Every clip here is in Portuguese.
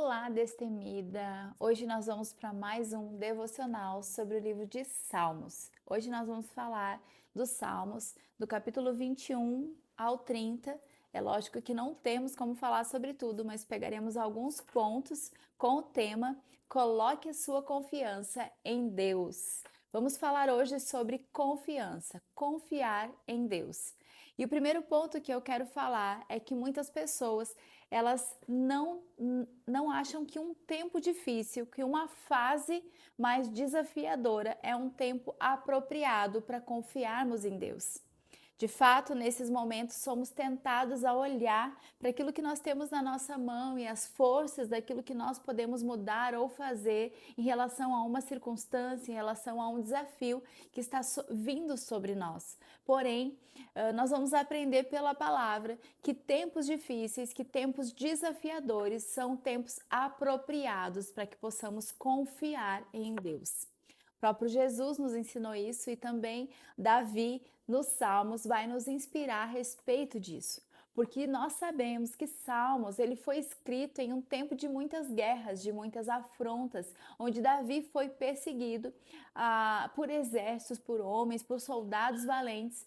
Olá, destemida! Hoje nós vamos para mais um devocional sobre o livro de Salmos. Hoje nós vamos falar dos Salmos, do capítulo 21 ao 30. É lógico que não temos como falar sobre tudo, mas pegaremos alguns pontos com o tema Coloque a sua confiança em Deus. Vamos falar hoje sobre confiança, confiar em Deus. E o primeiro ponto que eu quero falar é que muitas pessoas elas não acham que um tempo difícil, que uma fase mais desafiadora é um tempo apropriado para confiarmos em Deus. De fato, nesses momentos somos tentados a olhar para aquilo que nós temos na nossa mão e as forças daquilo que nós podemos mudar ou fazer em relação a uma circunstância, em relação a um desafio que está vindo sobre nós. Porém, nós vamos aprender pela palavra que tempos difíceis, que tempos desafiadores são tempos apropriados para que possamos confiar em Deus. O próprio Jesus nos ensinou isso e também Davi, nos Salmos, vai nos inspirar a respeito disso. Porque nós sabemos que Salmos ele foi escrito em um tempo de muitas guerras, de muitas afrontas, onde Davi foi perseguido por exércitos, por homens, por soldados valentes,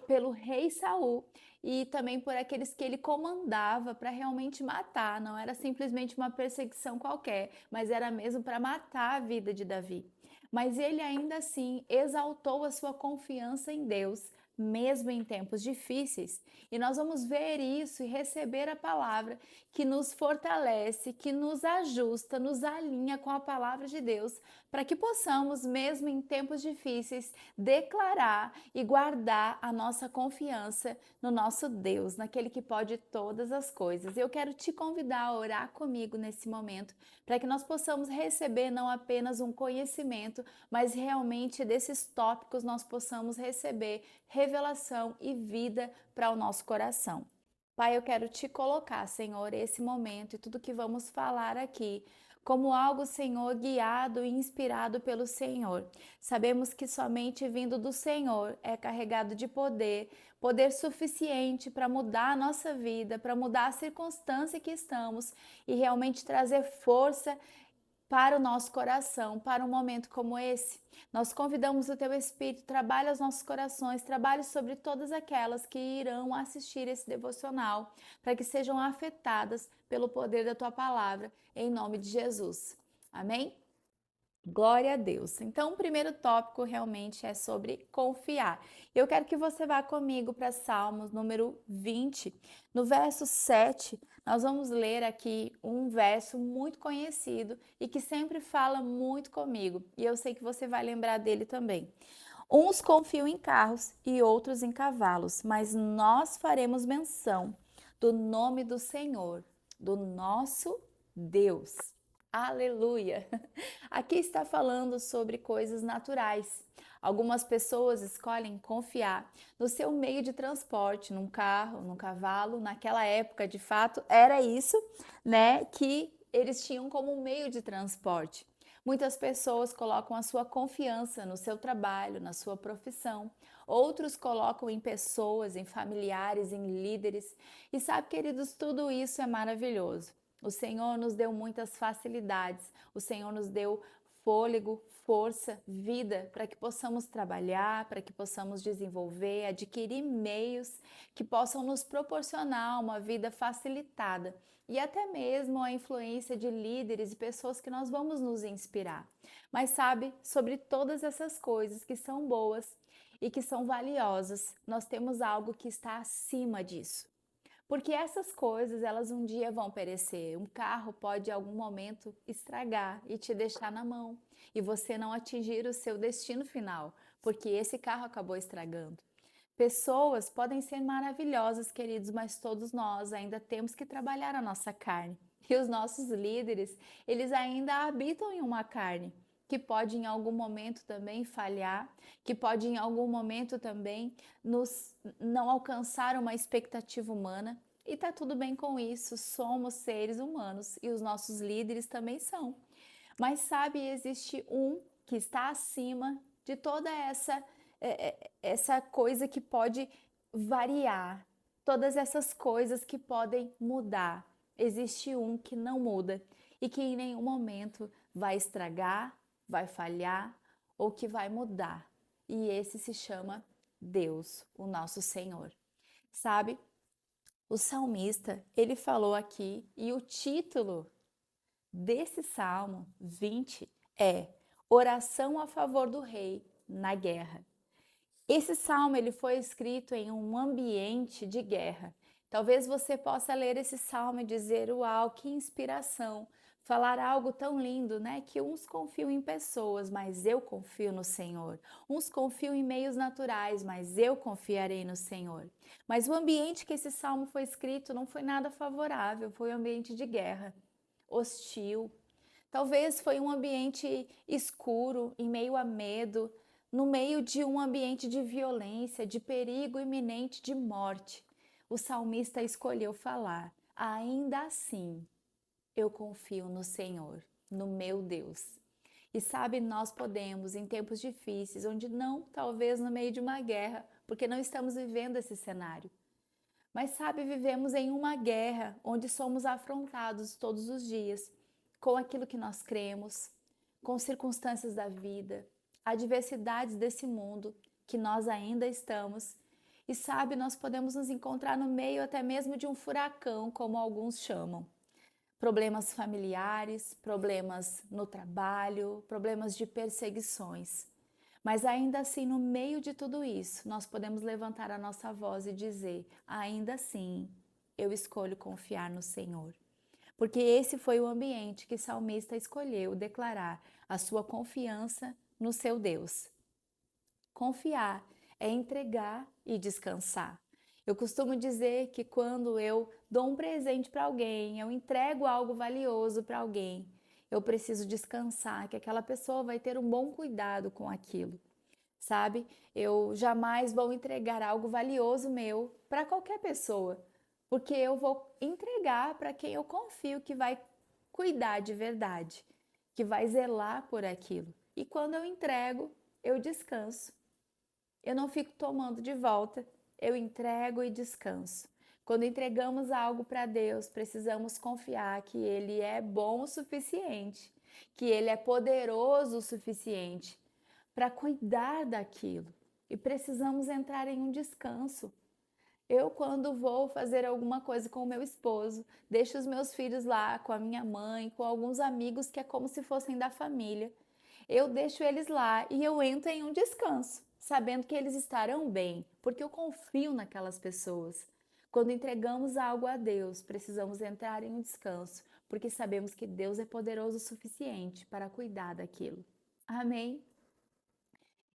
pelo rei Saul e também por aqueles que ele comandava para realmente matar. Não era simplesmente uma perseguição qualquer, mas era mesmo para matar a vida de Davi. Mas ele ainda assim exaltou a sua confiança em Deus, mesmo em tempos difíceis. E nós vamos ver isso e receber a palavra que nos fortalece, que nos ajusta, nos alinha com a palavra de Deus, para que possamos, mesmo em tempos difíceis, declarar e guardar a nossa confiança no nosso Deus, naquele que pode todas as coisas. Eu quero te convidar a orar comigo nesse momento, para que nós possamos receber não apenas um conhecimento, mas realmente desses tópicos nós possamos receber revelação e vida para o nosso coração. Pai, eu quero te colocar, Senhor, esse momento e tudo que vamos falar aqui como algo, Senhor, guiado e inspirado pelo Senhor. Sabemos que somente vindo do Senhor é carregado de poder, poder suficiente para mudar a nossa vida, para mudar a circunstância que estamos e realmente trazer força para o nosso coração, para um momento como esse. Nós convidamos o Teu Espírito, trabalhe os nossos corações, trabalhe sobre todas aquelas que irão assistir esse devocional, para que sejam afetadas pelo poder da Tua palavra, em nome de Jesus. Amém? Glória a Deus. Então, o primeiro tópico realmente é sobre confiar. Eu quero que você vá comigo para Salmos número 20. No verso 7, nós vamos ler aqui um verso muito conhecido e que sempre fala muito comigo. E eu sei que você vai lembrar dele também. Uns confiam em carros e outros em cavalos, mas nós faremos menção do nome do Senhor, do nosso Deus. Aleluia! Aqui está falando sobre coisas naturais. Algumas pessoas escolhem confiar no seu meio de transporte, num carro, num cavalo. Naquela época, de fato, era isso, né, que eles tinham como meio de transporte. Muitas pessoas colocam a sua confiança no seu trabalho, na sua profissão. Outros colocam em pessoas, em familiares, em líderes. E sabe, queridos, tudo isso é maravilhoso. O Senhor nos deu muitas facilidades, o Senhor nos deu fôlego, força, vida para que possamos trabalhar, para que possamos desenvolver, adquirir meios que possam nos proporcionar uma vida facilitada e até mesmo a influência de líderes e pessoas que nós vamos nos inspirar. Mas sabe, sobre todas essas coisas que são boas e que são valiosas, nós temos algo que está acima disso. Porque essas coisas, elas um dia vão perecer. Um carro pode em algum momento estragar e te deixar na mão e você não atingir o seu destino final, porque esse carro acabou estragando. Pessoas podem ser maravilhosas, queridos, mas todos nós ainda temos que trabalhar a nossa carne. E os nossos líderes, eles ainda habitam em uma carne que pode em algum momento também falhar, que pode em algum momento também nos não alcançar uma expectativa humana. E tá tudo bem com isso, somos seres humanos e os nossos líderes também são. Mas sabe, existe um que está acima de toda essa coisa que pode variar, todas essas coisas que podem mudar. existe um que não muda e que em nenhum momento vai estragar, vai falhar ou que vai mudar. E esse se chama Deus, o nosso Senhor. Sabe? O salmista, ele falou aqui, e o título desse Salmo 20 é Oração a favor do rei na guerra. Esse salmo ele foi escrito em um ambiente de guerra. Talvez você possa ler esse salmo e dizer: "Uau, que inspiração!" Falar algo tão lindo, né? Que uns confiam em pessoas, mas eu confio no Senhor. Uns confiam em meios naturais, mas eu confiarei no Senhor. Mas o ambiente que esse salmo foi escrito não foi nada favorável, foi um ambiente de guerra, hostil. Talvez foi um ambiente escuro, em meio a medo, no meio de um ambiente de violência, de perigo iminente de morte. O salmista escolheu falar: ainda assim, eu confio no Senhor, no meu Deus. E sabe, nós podemos, em tempos difíceis, onde não, talvez no meio de uma guerra, porque não estamos vivendo esse cenário. Mas sabe, vivemos em uma guerra onde somos afrontados todos os dias com aquilo que nós cremos, com circunstâncias da vida, adversidades desse mundo que nós ainda estamos. E sabe, nós podemos nos encontrar no meio até mesmo de um furacão, como alguns chamam. Problemas familiares, problemas no trabalho, problemas de perseguições. Mas ainda assim, no meio de tudo isso, nós podemos levantar a nossa voz e dizer: ainda assim, eu escolho confiar no Senhor. Porque esse foi o ambiente que o salmista escolheu declarar a sua confiança no seu Deus. Confiar é entregar e descansar. Eu costumo dizer que quando eu dou um presente para alguém, eu entrego algo valioso para alguém, eu preciso descansar, que aquela pessoa vai ter um bom cuidado com aquilo. Sabe? Eu jamais vou entregar algo valioso meu para qualquer pessoa, porque eu vou entregar para quem eu confio que vai cuidar de verdade, que vai zelar por aquilo. E quando eu entrego, eu descanso. Eu não fico tomando de volta, eu entrego e descanso. Quando entregamos algo para Deus, precisamos confiar que Ele é bom o suficiente, que Ele é poderoso o suficiente para cuidar daquilo. E precisamos entrar em um descanso. Eu, quando vou fazer alguma coisa com o meu esposo, deixo os meus filhos lá com a minha mãe, com alguns amigos que é como se fossem da família. Eu deixo eles lá e eu entro em um descanso, sabendo que eles estarão bem, porque eu confio naquelas pessoas. Quando entregamos algo a Deus, precisamos entrar em um descanso, porque sabemos que Deus é poderoso o suficiente para cuidar daquilo. Amém?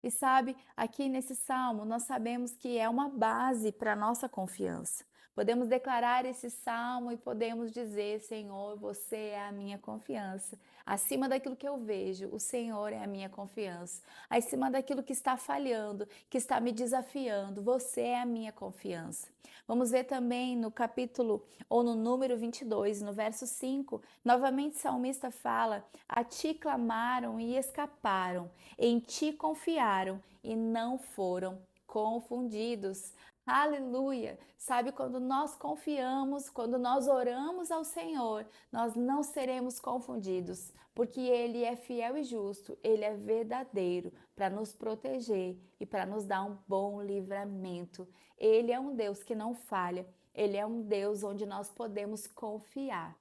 E sabe, aqui nesse salmo, nós sabemos que é uma base para a nossa confiança. Podemos declarar esse salmo e podemos dizer: Senhor, você é a minha confiança. Acima daquilo que eu vejo, o Senhor é a minha confiança. Acima daquilo que está falhando, que está me desafiando, você é a minha confiança. Vamos ver também no capítulo ou no número 22, no verso 5, novamente o salmista fala: a ti clamaram e escaparam, em ti confiaram e não foram confundidos. Aleluia! Sabe, quando nós confiamos, quando nós oramos ao Senhor, nós não seremos confundidos, porque Ele é fiel e justo, Ele é verdadeiro para nos proteger e para nos dar um bom livramento. Ele é um Deus que não falha, Ele é um Deus onde nós podemos confiar.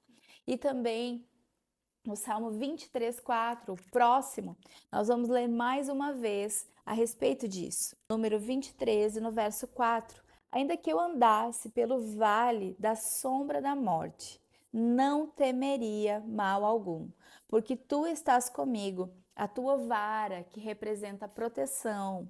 E também no Salmo 23:4, o próximo, nós vamos ler mais uma vez a respeito disso. Número 23, no verso 4. Ainda que eu andasse pelo vale da sombra da morte, não temeria mal algum, porque tu estás comigo, a tua vara, que representa proteção,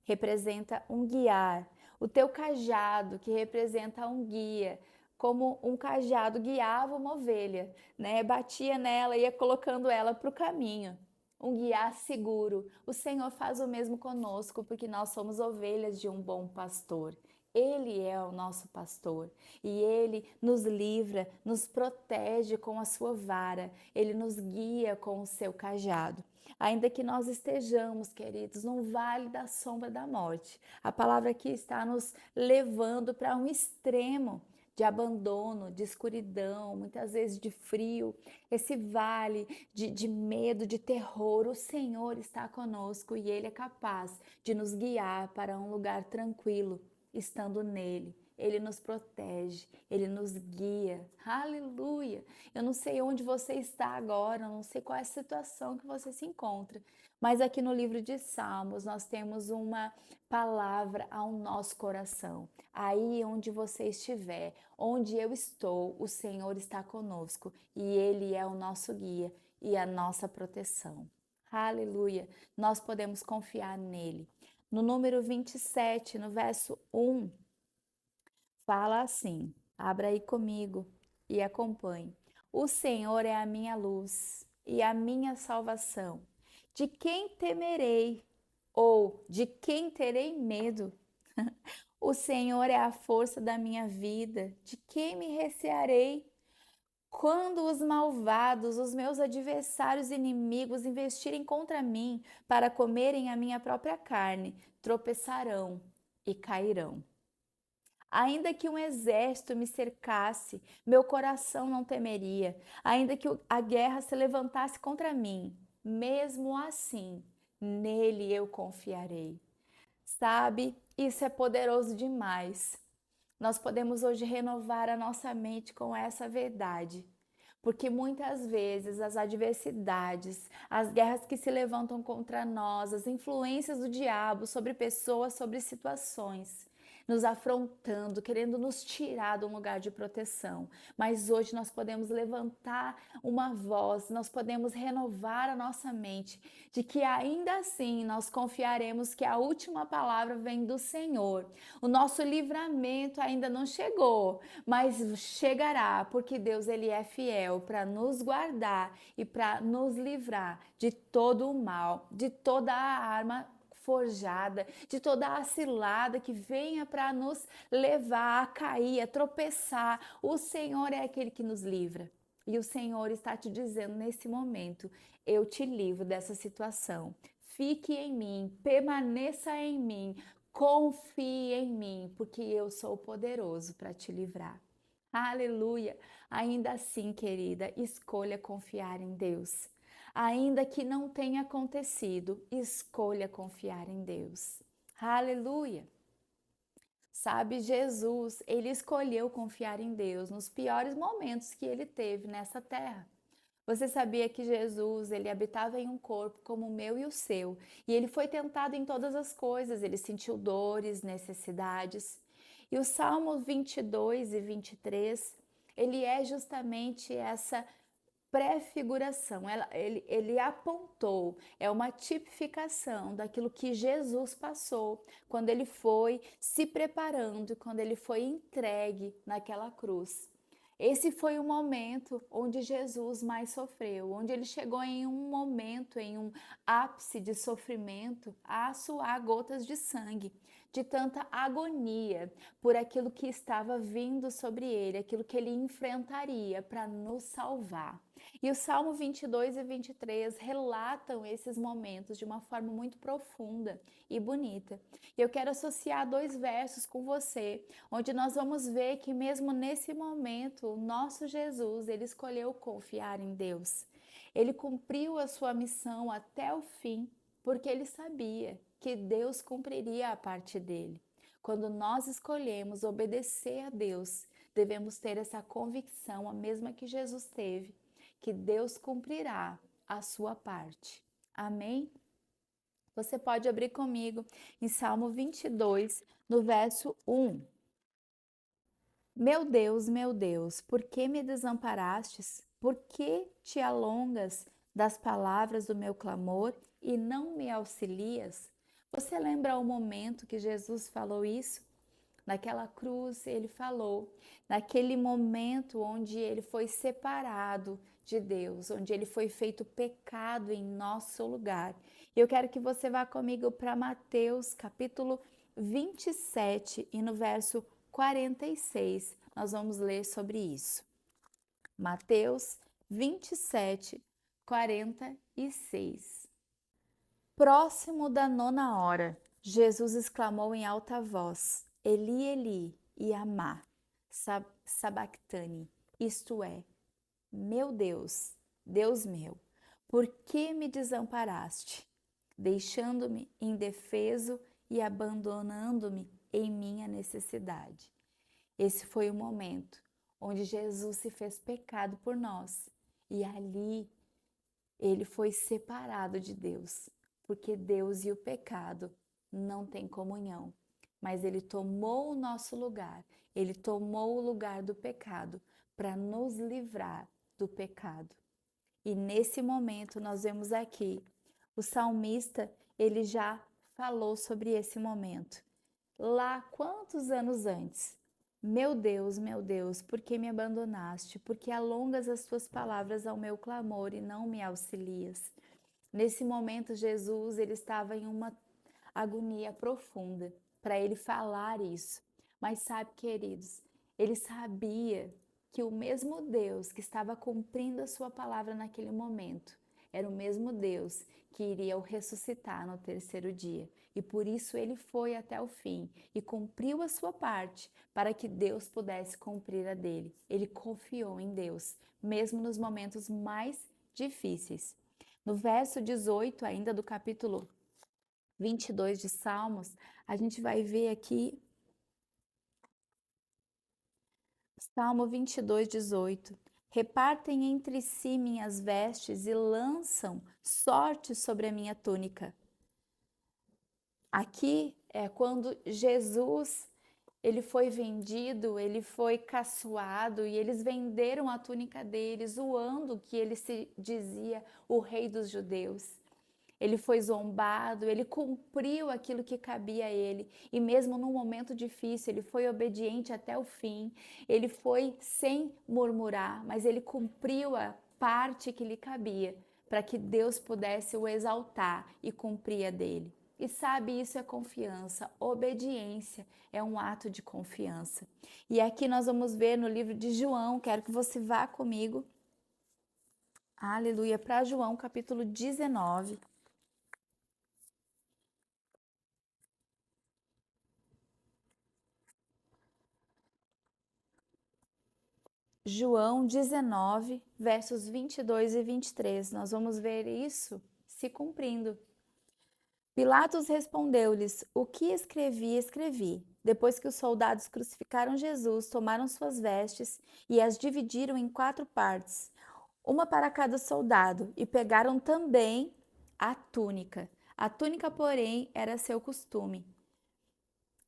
representa um guiar, o teu cajado, que representa um guia, como um cajado guiava uma ovelha, né? Batia nela e ia colocando ela para o caminho. Um guiar seguro. O Senhor faz o mesmo conosco, porque nós somos ovelhas de um bom pastor. Ele é o nosso pastor e ele nos livra, nos protege com a sua vara, ele nos guia com o seu cajado. Ainda que nós estejamos, queridos, num vale da sombra da morte, a palavra aqui está nos levando para um extremo. de abandono, de escuridão, muitas vezes de frio, esse vale de medo, de terror, o Senhor está conosco e Ele é capaz de nos guiar para um lugar tranquilo, estando nele. Ele nos protege, Ele nos guia. Aleluia! Eu não sei onde você está agora, eu não sei qual é a situação que você se encontra, mas aqui no livro de Salmos nós temos uma palavra ao nosso coração. Aí onde você estiver, onde eu estou, o Senhor está conosco e Ele é o nosso guia e a nossa proteção. Aleluia! Nós podemos confiar nele. No número 27, no verso 1, fala assim: abra aí comigo e acompanhe. O Senhor é a minha luz e a minha salvação. De quem temerei ou de quem terei medo? O Senhor é a força da minha vida. De quem me recearei? Quando os malvados, os meus adversários inimigos investirem contra mim para comerem a minha própria carne, tropeçarão e cairão. Ainda que um exército me cercasse, meu coração não temeria. Ainda que a guerra se levantasse contra mim, mesmo assim, nele eu confiarei. Sabe, isso é poderoso demais. Nós podemos hoje renovar a nossa mente com essa verdade. Porque muitas vezes as adversidades, as guerras que se levantam contra nós, as influências do diabo sobre pessoas, sobre situações, nos afrontando, querendo nos tirar de um lugar de proteção. Mas hoje nós podemos levantar uma voz, nós podemos renovar a nossa mente, de que ainda assim nós confiaremos que a última palavra vem do Senhor. O nosso livramento ainda não chegou, mas chegará, porque Deus ele é fiel para nos guardar e para nos livrar de todo o mal, de toda a arma forjada, de toda a cilada que venha para nos levar a cair, a tropeçar. O Senhor é aquele que nos livra. E o Senhor está te dizendo nesse momento: eu te livro dessa situação. Fique em mim, permaneça em mim, confie em mim, porque eu sou poderoso para te livrar. Aleluia! Ainda assim, querida, escolha confiar em Deus. Ainda que não tenha acontecido, escolha confiar em Deus. Aleluia! Sabe, Jesus, ele escolheu confiar em Deus nos piores momentos que ele teve nessa terra. Você sabia que Jesus, ele habitava em um corpo como o meu e o seu, e ele foi tentado em todas as coisas, ele sentiu dores, necessidades. E o Salmo 22 e 23, ele é justamente essa prefiguração, ele apontou, é uma tipificação daquilo que Jesus passou quando ele foi se preparando, quando ele foi entregue naquela cruz. Esse foi o momento onde Jesus mais sofreu, onde ele chegou em um momento, em um ápice de sofrimento, a suar gotas de sangue, de tanta agonia por aquilo que estava vindo sobre ele, aquilo que ele enfrentaria para nos salvar. E o Salmo 22 e 23 relatam esses momentos de uma forma muito profunda e bonita. E eu quero associar dois versos com você, onde nós vamos ver que mesmo nesse momento, o nosso Jesus, ele escolheu confiar em Deus. Ele cumpriu a sua missão até o fim, porque ele sabia que Deus cumpriria a parte dele. Quando nós escolhemos obedecer a Deus, devemos ter essa convicção, a mesma que Jesus teve, que Deus cumprirá a sua parte. Amém? Você pode abrir comigo em Salmo 22, no verso 1. Meu Deus, por que me desamparastes? Por que te alongas das palavras do meu clamor e não me auxilias? Você lembra o momento que Jesus falou isso? Naquela cruz ele falou, naquele momento onde ele foi separado de Deus, onde ele foi feito pecado em nosso lugar. Eu quero que você vá comigo para Mateus capítulo 27 e no verso 46 nós vamos ler sobre isso. Mateus 27, 46. Próximo da 9ª hora, Jesus exclamou em alta voz: Eli, Eli, Iamá, sabactani, isto é, meu Deus, Deus meu, por que me desamparaste, deixando-me indefeso e abandonando-me em minha necessidade? Esse foi o momento onde Jesus se fez pecado por nós e ali ele foi separado de Deus, porque Deus e o pecado não têm comunhão. Mas ele tomou o nosso lugar, ele tomou o lugar do pecado para nos livrar do pecado. E nesse momento nós vemos aqui, o salmista, ele já falou sobre esse momento. Lá quantos anos antes? Meu Deus, por que me abandonaste? Por que alongas as tuas palavras ao meu clamor e não me auxilias? Nesse momento, Jesus, ele estava em uma agonia profunda para ele falar isso. Mas sabe, queridos, ele sabia que o mesmo Deus que estava cumprindo a sua palavra naquele momento era o mesmo Deus que iria o ressuscitar no terceiro dia. E por isso ele foi até o fim e cumpriu a sua parte para que Deus pudesse cumprir a dele. Ele confiou em Deus, mesmo nos momentos mais difíceis. No verso 18, ainda do capítulo 22 de Salmos, a gente vai ver aqui, Salmo 22, 18. Repartem entre si minhas vestes e lançam sorte sobre a minha túnica. Aqui é quando Jesus, ele foi vendido, ele foi caçoado e eles venderam a túnica dele, zoando que ele se dizia o rei dos judeus. Ele foi zombado, ele cumpriu aquilo que cabia a ele. E mesmo num momento difícil, ele foi obediente até o fim. Ele foi sem murmurar, mas ele cumpriu a parte que lhe cabia para que Deus pudesse o exaltar e cumprir a dele. E sabe, isso é confiança. Obediência é um ato de confiança. E aqui nós vamos ver no livro de João, quero que você vá comigo. Aleluia, para João capítulo 19. João 19, versos 22 e 23. Nós vamos ver isso se cumprindo. Pilatos respondeu-lhes: O que escrevi, escrevi. Depois que os soldados crucificaram Jesus, tomaram suas vestes e as dividiram em 4 partes, uma para cada soldado, e pegaram também a túnica. A túnica, porém, era seu costume.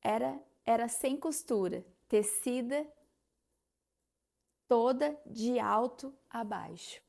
Era sem costura, tecida toda de alto a baixo.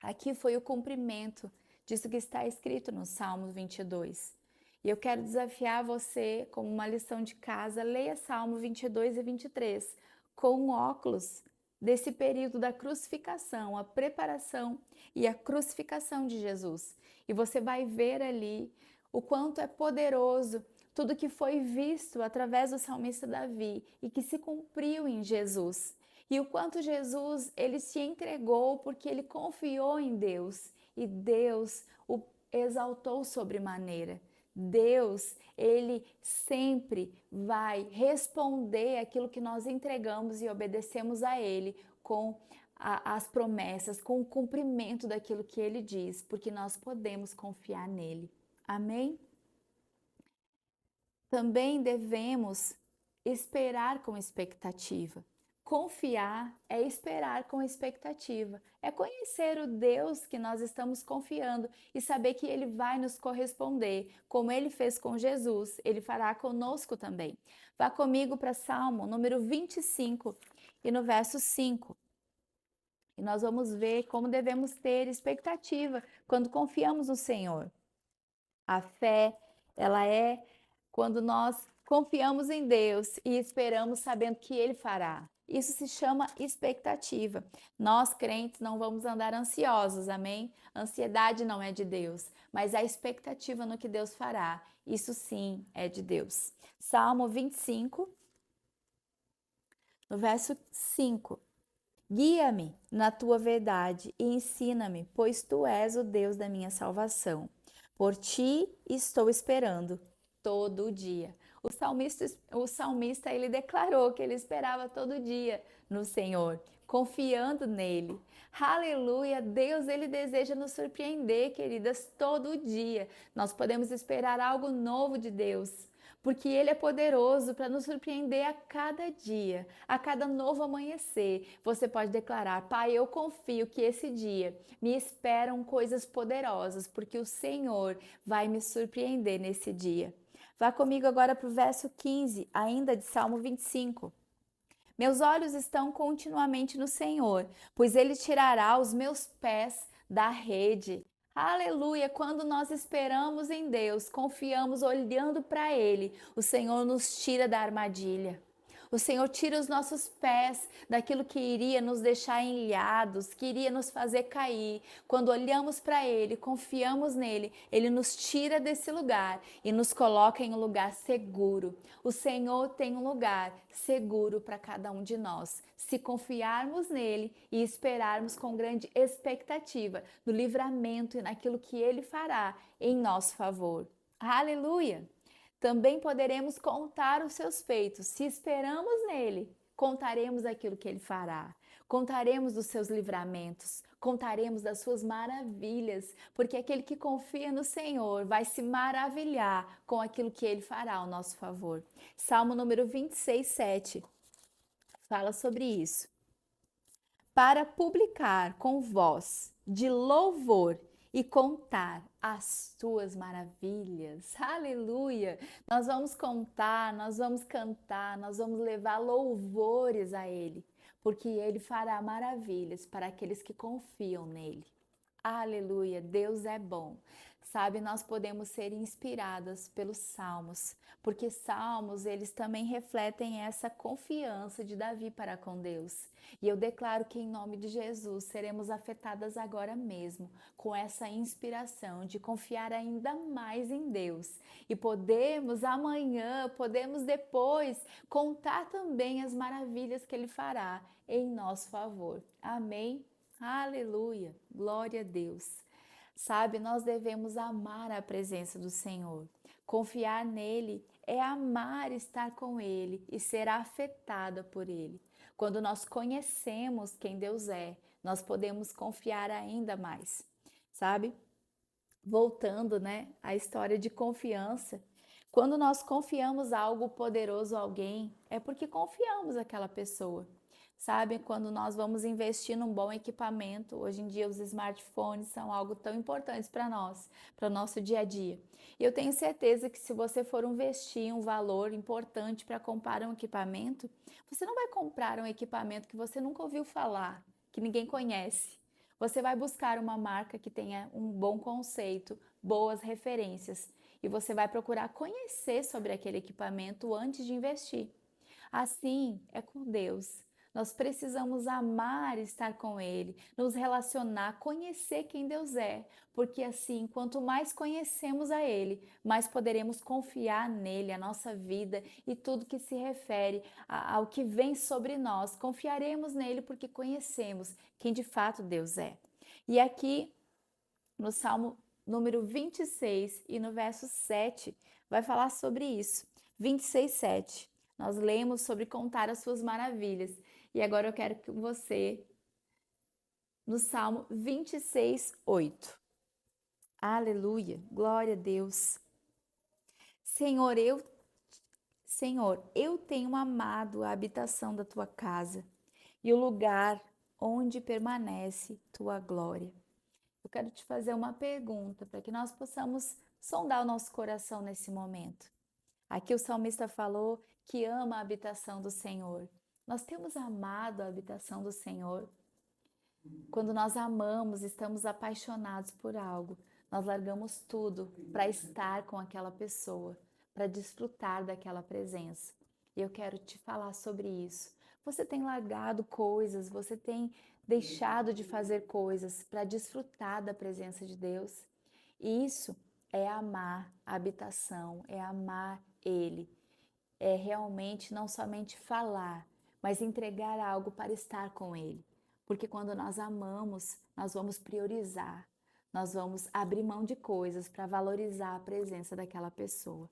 Aqui foi o cumprimento disso que está escrito no Salmo 22. E eu quero desafiar você, como uma lição de casa, leia Salmo 22 e 23 com óculos desse período da crucificação, a preparação e a crucificação de Jesus. E você vai ver ali o quanto é poderoso tudo que foi visto através do salmista Davi e que se cumpriu em Jesus. E o quanto Jesus, ele se entregou porque ele confiou em Deus e Deus o exaltou sobremaneira. Deus, ele sempre vai responder aquilo que nós entregamos e obedecemos a ele com as promessas, com o cumprimento daquilo que ele diz, porque nós podemos confiar nele. Amém? Também devemos esperar com expectativa. Confiar é esperar com expectativa, é conhecer o Deus que nós estamos confiando e saber que Ele vai nos corresponder, como Ele fez com Jesus, Ele fará conosco também. Vá comigo para Salmo número 25 e no verso 5. E nós vamos ver como devemos ter expectativa quando confiamos no Senhor. A fé, ela é quando nós confiamos em Deus e esperamos sabendo que Ele fará. Isso se chama expectativa. Nós, crentes, não vamos andar ansiosos, amém? Ansiedade não é de Deus, mas a expectativa no que Deus fará, isso sim é de Deus. Salmo 25, no verso 5. Guia-me na tua verdade e ensina-me, pois tu és o Deus da minha salvação. Por ti estou esperando todo o dia. O salmista, ele declarou que ele esperava todo dia no Senhor, confiando nele. Aleluia! Deus, ele deseja nos surpreender, queridas, todo dia. Nós podemos esperar algo novo de Deus, porque ele é poderoso para nos surpreender a cada dia, a cada novo amanhecer. Você pode declarar: Pai, eu confio que esse dia me esperam coisas poderosas, porque o Senhor vai me surpreender nesse dia. Vá comigo agora para o verso 15, ainda de Salmo 25. Meus olhos estão continuamente no Senhor, pois Ele tirará os meus pés da rede. Aleluia! Quando nós esperamos em Deus, confiamos olhando para Ele, o Senhor nos tira da armadilha. O Senhor tira os nossos pés daquilo que iria nos deixar ilhados, que iria nos fazer cair. Quando olhamos para Ele, confiamos nele, Ele nos tira desse lugar e nos coloca em um lugar seguro. O Senhor tem um lugar seguro para cada um de nós. Se confiarmos nele e esperarmos com grande expectativa no livramento e naquilo que Ele fará em nosso favor. Aleluia! Também poderemos contar os seus feitos. Se esperamos nele, contaremos aquilo que ele fará. Contaremos dos seus livramentos, contaremos das suas maravilhas, porque aquele que confia no Senhor vai se maravilhar com aquilo que ele fará ao nosso favor. Salmo número 26, 7 fala sobre isso. Para publicar com voz de louvor e contar as tuas maravilhas. Aleluia! Nós vamos contar, nós vamos cantar, nós vamos levar louvores a Ele, porque Ele fará maravilhas para aqueles que confiam nele. Aleluia, Deus é bom. Sabe, nós podemos ser inspiradas pelos salmos, porque salmos, eles também refletem essa confiança de Davi para com Deus. E eu declaro que em nome de Jesus seremos afetadas agora mesmo com essa inspiração de confiar ainda mais em Deus. E podemos amanhã, podemos depois contar também as maravilhas que ele fará em nosso favor. Amém? Aleluia, glória a Deus. Sabe, nós devemos amar a presença do Senhor. Confiar nele é amar estar com ele e ser afetada por ele. Quando nós conhecemos quem Deus é, nós podemos confiar ainda mais. Sabe? Voltando, né, à história de confiança. Quando nós confiamos algo poderoso a alguém, é porque confiamos naquela pessoa. Sabe, quando nós vamos investir num bom equipamento, hoje em dia os smartphones são algo tão importante para nós, para o nosso dia a dia. E eu tenho certeza que se você for investir um valor importante para comprar um equipamento, você não vai comprar um equipamento que você nunca ouviu falar, que ninguém conhece. Você vai buscar uma marca que tenha um bom conceito, boas referências, e você vai procurar conhecer sobre aquele equipamento antes de investir. Assim é com Deus. Nós precisamos amar estar com Ele, nos relacionar, conhecer quem Deus é, porque assim, quanto mais conhecemos a Ele, mais poderemos confiar nele, a nossa vida e tudo que se refere ao que vem sobre nós. Confiaremos nele porque conhecemos quem de fato Deus é. E aqui no Salmo número 26 e no verso 7 vai falar sobre isso. 26, 7. Nós lemos sobre contar as suas maravilhas. E agora eu quero que você, no Salmo 26, 8. Aleluia, glória a Deus. Senhor, eu tenho amado a habitação da tua casa e o lugar onde permanece tua glória. Eu quero te fazer uma pergunta para que nós possamos sondar o nosso coração nesse momento. Aqui o salmista falou que ama a habitação do Senhor. Nós temos amado a habitação do Senhor. Quando nós amamos, estamos apaixonados por algo, nós largamos tudo para estar com aquela pessoa, para desfrutar daquela presença. E eu quero te falar sobre isso. Você tem largado coisas, você tem deixado de fazer coisas para desfrutar da presença de Deus? Isso é amar a habitação, é amar Ele. É realmente não somente falar, mas entregar algo para estar com Ele. Porque quando nós amamos, nós vamos priorizar, nós vamos abrir mão de coisas para valorizar a presença daquela pessoa.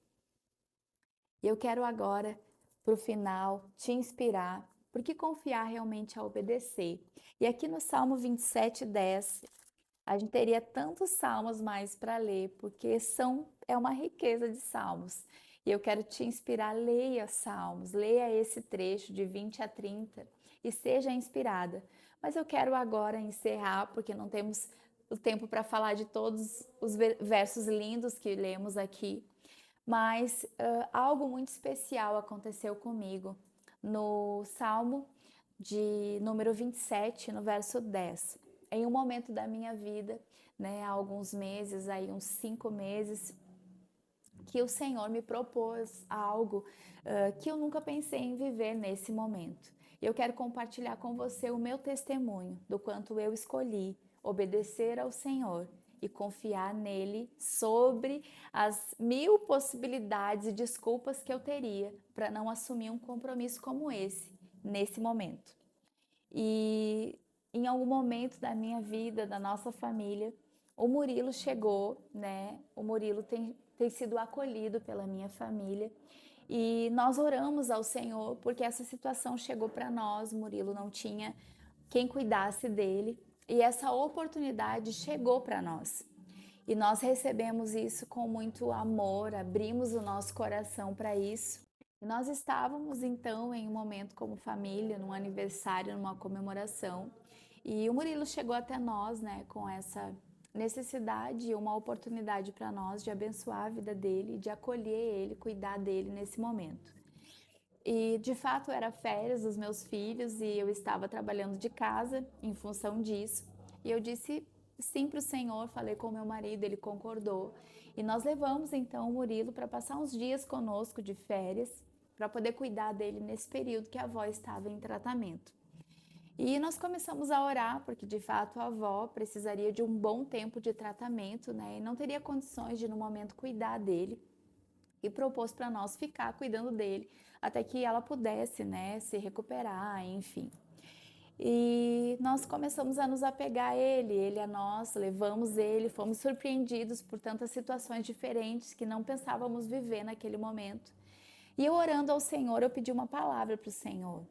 E eu quero agora, para o final, te inspirar, porque confiar realmente é obedecer. E aqui no Salmo 27:10, a gente teria tantos salmos mais para ler, porque é uma riqueza de salmos. E eu quero te inspirar, leia salmos, leia esse trecho de 20 a 30 e seja inspirada. Mas eu quero agora encerrar, porque não temos o tempo para falar de todos os versos lindos que lemos aqui. Mas algo muito especial aconteceu comigo no Salmo de número 27, no verso 10. Em um momento da minha vida, né, há alguns meses, aí uns 5 meses, que o Senhor me propôs algo que eu nunca pensei em viver nesse momento. E eu quero compartilhar com você o meu testemunho do quanto eu escolhi obedecer ao Senhor e confiar nele sobre as 1000 possibilidades e desculpas que eu teria para não assumir um compromisso como esse nesse momento. E em algum momento da minha vida, da nossa família, o Murilo chegou, né? O Murilo tem sido acolhido pela minha família e nós oramos ao Senhor porque essa situação chegou para nós. O Murilo não tinha quem cuidasse dele e essa oportunidade chegou para nós. E nós recebemos isso com muito amor, abrimos o nosso coração para isso. E nós estávamos então em um momento como família, num aniversário, numa comemoração, e o Murilo chegou até nós, né, com essa necessidade e uma oportunidade para nós de abençoar a vida dele, de acolher ele, cuidar dele nesse momento. E de fato era férias dos meus filhos e eu estava trabalhando de casa em função disso. E eu disse sim para o Senhor, falei com meu marido, ele concordou. E nós levamos então o Murilo para passar uns dias conosco de férias, para poder cuidar dele nesse período que a avó estava em tratamento. E nós começamos a orar, porque de fato a avó precisaria de um bom tempo de tratamento, né? E não teria condições de no momento cuidar dele. E propôs para nós ficar cuidando dele até que ela pudesse, né, se recuperar, enfim. E nós começamos a nos apegar a ele a nós, levamos ele, fomos surpreendidos por tantas situações diferentes que não pensávamos viver naquele momento. E eu orando ao Senhor, eu pedi uma palavra para o Senhor.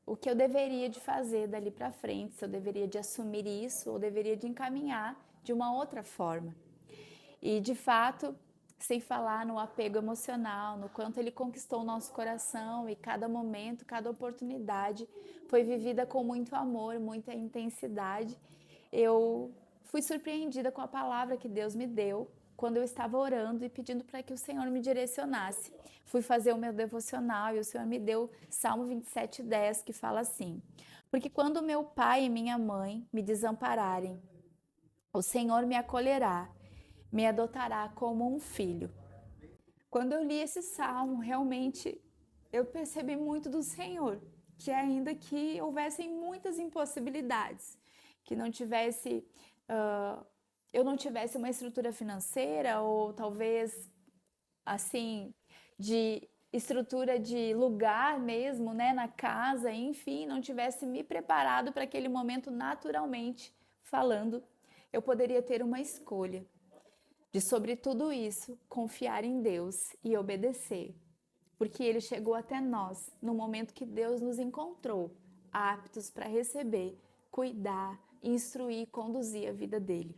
O que eu deveria de fazer dali para frente, se eu deveria de assumir isso ou deveria de encaminhar de uma outra forma. E de fato, sem falar no apego emocional, no quanto ele conquistou o nosso coração e cada momento, cada oportunidade foi vivida com muito amor, muita intensidade. Eu fui surpreendida com a palavra que Deus me deu quando eu estava orando e pedindo para que o Senhor me direcionasse. Fui fazer o meu devocional e o Senhor me deu Salmo 27:10, que fala assim: porque quando meu pai e minha mãe me desampararem, o Senhor me acolherá, me adotará como um filho. Quando eu li esse salmo, realmente eu percebi muito do Senhor, que ainda que houvessem muitas impossibilidades, que não tivesse, eu não tivesse uma estrutura financeira ou talvez assim de estrutura de lugar mesmo, né, na casa, enfim, não tivesse me preparado para aquele momento naturalmente falando, eu poderia ter uma escolha de, sobre tudo isso, confiar em Deus e obedecer, porque Ele chegou até nós no momento que Deus nos encontrou, aptos para receber, cuidar, instruir e conduzir a vida dele.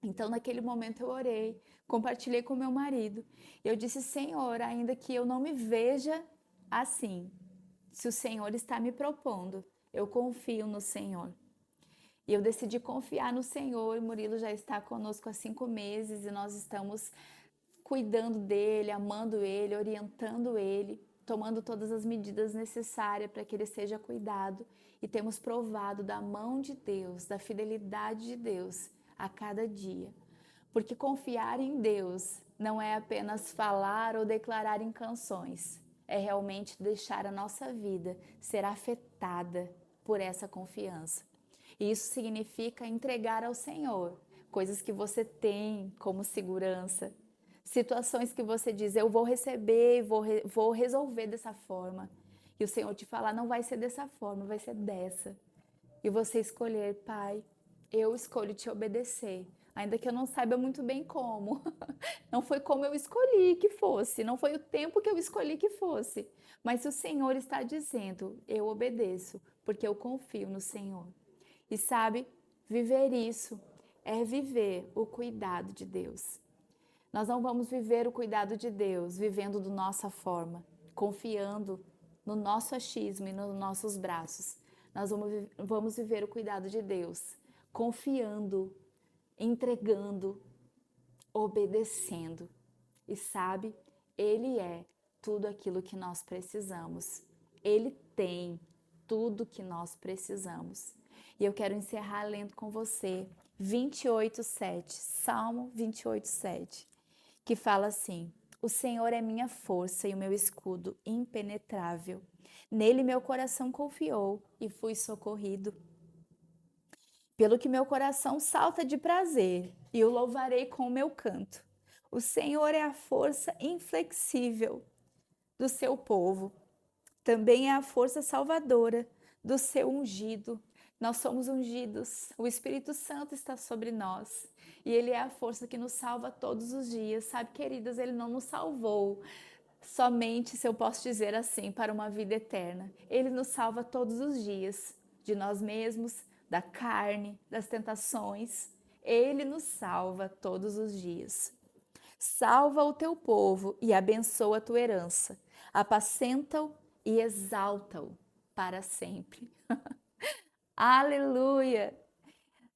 Então, naquele momento eu orei, compartilhei com meu marido. Eu disse: Senhor, ainda que eu não me veja assim, se o Senhor está me propondo, eu confio no Senhor. E eu decidi confiar no Senhor. Murilo já está conosco há 5 meses e nós estamos cuidando dele, amando ele, orientando ele, tomando todas as medidas necessárias para que ele seja cuidado. E temos provado da mão de Deus, da fidelidade de Deus a cada dia. Porque confiar em Deus não é apenas falar ou declarar em canções, é realmente deixar a nossa vida ser afetada por essa confiança. E isso significa entregar ao Senhor coisas que você tem como segurança, situações que você diz: eu vou receber, vou resolver dessa forma. E o Senhor te falar: não vai ser dessa forma, vai ser dessa. E você escolher: Pai, eu escolho te obedecer, ainda que eu não saiba muito bem como. Não foi como eu escolhi que fosse, não foi o tempo que eu escolhi que fosse. Mas se o Senhor está dizendo, eu obedeço, porque eu confio no Senhor. E sabe, viver isso é viver o cuidado de Deus. Nós não vamos viver o cuidado de Deus vivendo da nossa forma, confiando no nosso achismo e nos nossos braços. Nós vamos viver o cuidado de Deus, confiando, entregando, obedecendo. E sabe, Ele é tudo aquilo que nós precisamos. Ele tem tudo que nós precisamos. E eu quero encerrar lendo com você 28:7, Salmo 28:7, que fala assim: O Senhor é minha força e o meu escudo impenetrável. Nele meu coração confiou e fui socorrido. Pelo que meu coração salta de prazer e o louvarei com o meu canto. O Senhor é a força inflexível do seu povo, também é a força salvadora do seu ungido. Nós somos ungidos, o Espírito Santo está sobre nós e Ele é a força que nos salva todos os dias. Sabe, queridas, Ele não nos salvou somente, se eu posso dizer assim, para uma vida eterna. Ele nos salva todos os dias, de nós mesmos, da carne, das tentações. Ele nos salva todos os dias. Salva o teu povo e abençoa a tua herança. Apacenta-o e exalta-o para sempre. Aleluia!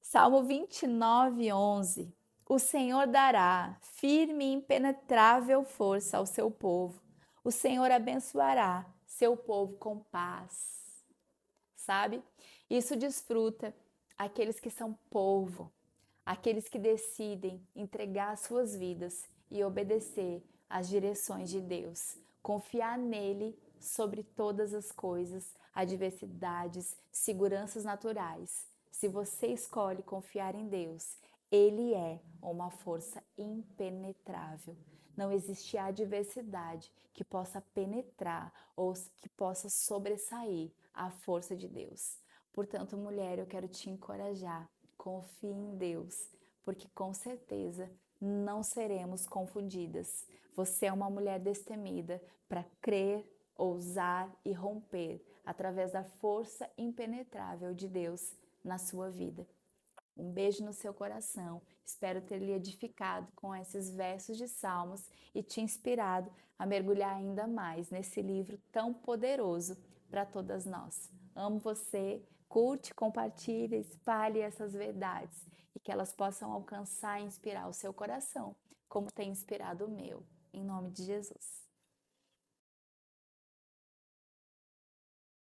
Salmo 29:11. O Senhor dará firme e impenetrável força ao seu povo. O Senhor abençoará seu povo com paz. Sabe? Isso desfruta aqueles que são povo, aqueles que decidem entregar suas vidas e obedecer às direções de Deus, confiar nele sobre todas as coisas, adversidades, seguranças naturais. Se você escolhe confiar em Deus, Ele é uma força impenetrável. Não existe adversidade que possa penetrar ou que possa sobressair a força de Deus. Portanto, mulher, eu quero te encorajar. Confie em Deus, porque com certeza não seremos confundidas. Você é uma mulher destemida para crer, ousar e romper através da força impenetrável de Deus na sua vida. Um beijo no seu coração. Espero ter lhe edificado com esses versos de Salmos e te inspirado a mergulhar ainda mais nesse livro tão poderoso para todas nós. Amo você, curte, compartilhe, espalhe essas verdades e que elas possam alcançar e inspirar o seu coração, como tem inspirado o meu. Em nome de Jesus.